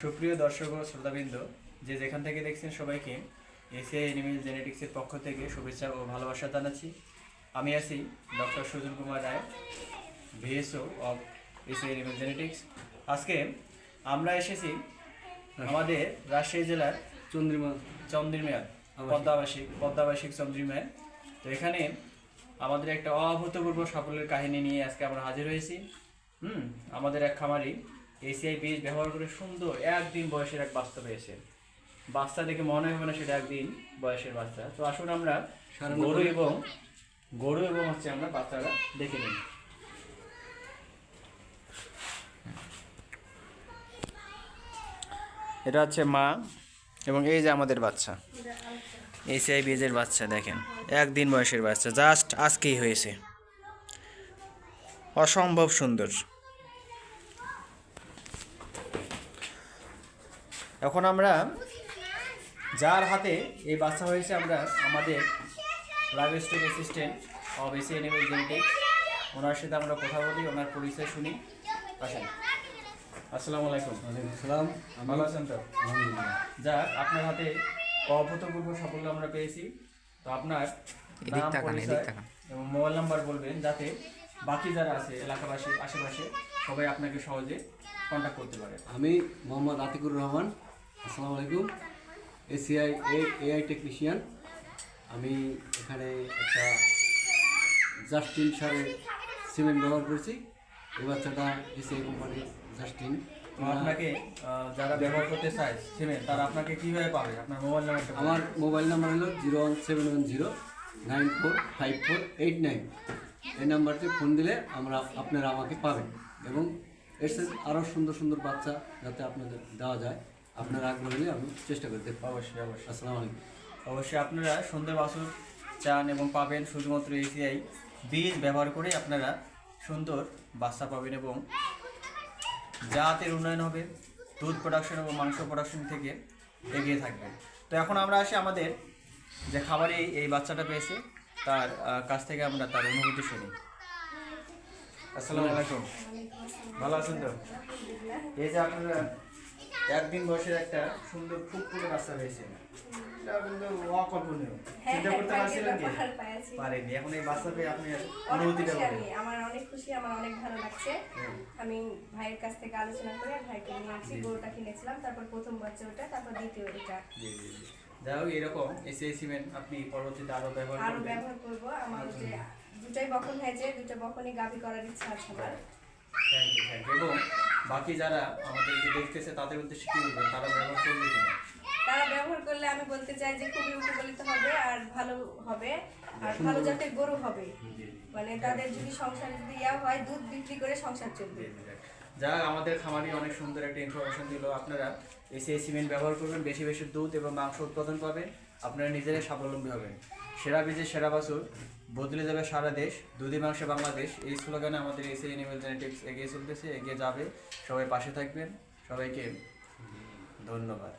সুপ্রিয় দর্শক ও শ্রোতাবৃন্দ, যে যেখান থেকে দেখছেন সবাইকে এসিআই এনিমেল জেনেটিক্সের পক্ষ থেকে শুভেচ্ছা ও ভালোবাসা জানাচ্ছি। আমি আছি doctor Sujan Kumar Roy, VSO of ACI animal genetics. আজকে আমরা এসেছি আমাদের রাজশাহী জেলার চন্দ্রিমায় পদ্মাবাসিক চন্দ্রিমায়। তো এখানে আমাদের একটা অভূতপূর্ব সাফল্যের কাহিনী নিয়ে আজকে আমরা হাজির হয়েছি। আমাদের এক খামারি এসিআই বীজ ব্যবহার করে সুন্দর একদিন বয়সের এক বাচ্চা পেয়েছে। বাচ্চা দেখে মনে হবে না সেটা একদিন বয়সের বাচ্চা। তো আসুন আমরা গরু এবং হচ্ছে আমরা বাচ্চারা দেখে নিই। এটা হচ্ছে মা এবং এই যে আমাদের বাচ্চা, এসিআই বীজের বাচ্চা। দেখেন একদিন বয়সের বাচ্চা, জাস্ট আজকেই হয়েছে, অসম্ভব সুন্দর। এখন আমরা যার হাতে এই বাচ্চা হয়েছে আমরা আমাদের livestock assistant of ACI animal genetics, ওনার সাথে আমরা কথা বলি, ওনার পরিচয় শুনি। আসেন। আসসালামু আলাইকুম। সালাম। ভালো আছেন তো? যাক, আপনার হাতে অভূতপূর্ব সাফল্য আমরা পেয়েছি। তো আপনার নাম, পরিচয় এবং মোবাইল নাম্বার বলবেন, যাতে বাকি যারা আছে এলাকাবাসী আশেপাশে সবাই আপনাকে সহজে কন্ট্যাক্ট করতে পারে। আমি মোহাম্মদ আতিকুর রহমান। আসসালামু আলাইকুম। AI technician. আমি এখানে একটা জাস্টিন সারের সিমেন্ট ব্যবহার করেছি। এই বাচ্চাটা এসিআই কোম্পানির জাস্টিন। আপনাকে যারা ব্যবহার করতে চায় সিমেন্ট, তারা আপনাকে কীভাবে পাবে? আপনার মোবাইল নাম্বারটা? আমার মোবাইল নাম্বার হলো 01710945489। এই নাম্বারটি ফোন দিলে আপনারা আমাকে পাবেন এবং এর সাথে আরও সুন্দর সুন্দর বাচ্চা যাতে আপনাদের দেওয়া যায়, আপনারা আগ্রহ হলে আমি চেষ্টা করতে। অবশ্যই। আসসালামু আলাইকুম। অবশ্যই আপনারা সুন্দর বাছুর চান এবং পাবেন, শুধুমাত্র এসিআই বীজ ব্যবহার করে আপনারা সুন্দর বাচ্চা পাবেন এবং জাতের উন্নয়ন হবে, দুধ প্রোডাকশন এবং মাংস প্রোডাকশন থেকে এগিয়ে থাকবেন। তো এখন আমরা আসি আমাদের যে খাবারে এই বাচ্চাটা পেয়েছে তার কাছ থেকে আমরা তার অনুভূতি শুনি। আসসালামু আলাইকুম। ভালো আছেন তো? এই যে আপনারা একদিন বয়সের একটা সুন্দর ফুটফুটে বাচ্চা পেয়েছেন, এটা কিন্তু অকল্পনীয়। চিন্তা করতে পারছিলেন কি? পারেনি। এখন এই বাচ্চা পেয়ে আপনি অনুভূতিটা বলেন। আমার অনেক খুশি, আমার অনেক ভালো লাগছে। আমি ভাইয়ের কাছ থেকে আলোচনা করে ভাইকে নিয়ে আসি, গরুটা কিনেছিলাম, তারপর প্রথম বাচ্চা ওটা, তারপর দ্বিতীয় এটা। যাই হোক, এরকম এসিআই সিমেন্ট আপনি পরবর্তীতে আরো ব্যবহার করবো। আমার যে দুটাই বকন হয়েছে, দুটো বকনই গাভী করার ইচ্ছা আছে আমার। Thank you. এবং বাকি যারা আমাদেরকে দেখতেছে তাদের উদ্দেশ্যে কি বলবেন? তারা ব্যবহার করবে কিনা? তারা ব্যবহার করলে আমি বলতে চাই যে খুবই উপকৃত হবে আর ভালো হবে, আর ভালো জাতের গরু হবে। মানে তাদের যদি সংসারে যদি হয়, দুধ বিক্রি করে সংসার চলবে। যা আমাদের খামারি অনেক সুন্দর একটা ইনফরমেশন দিল। আপনারা এসিআই সিমেন্ট ব্যবহার করবেন, বেশি বেশি দুধ এবং মাংস উৎপাদন পাবেন, আপনারা নিজেরাই স্বাবলম্বী হবেন। সেরা বীজে সেরা বাছুর, বদলে যাবে সারা দেশ, দুধে মাংসে বাংলাদেশ। এই স্লোগানে আমাদের এসিআই এনিমেল জেনেটিক্স এগিয়ে চলতেছে, এগিয়ে যাবে। সবাই পাশে থাকবেন। সবাইকে ধন্যবাদ।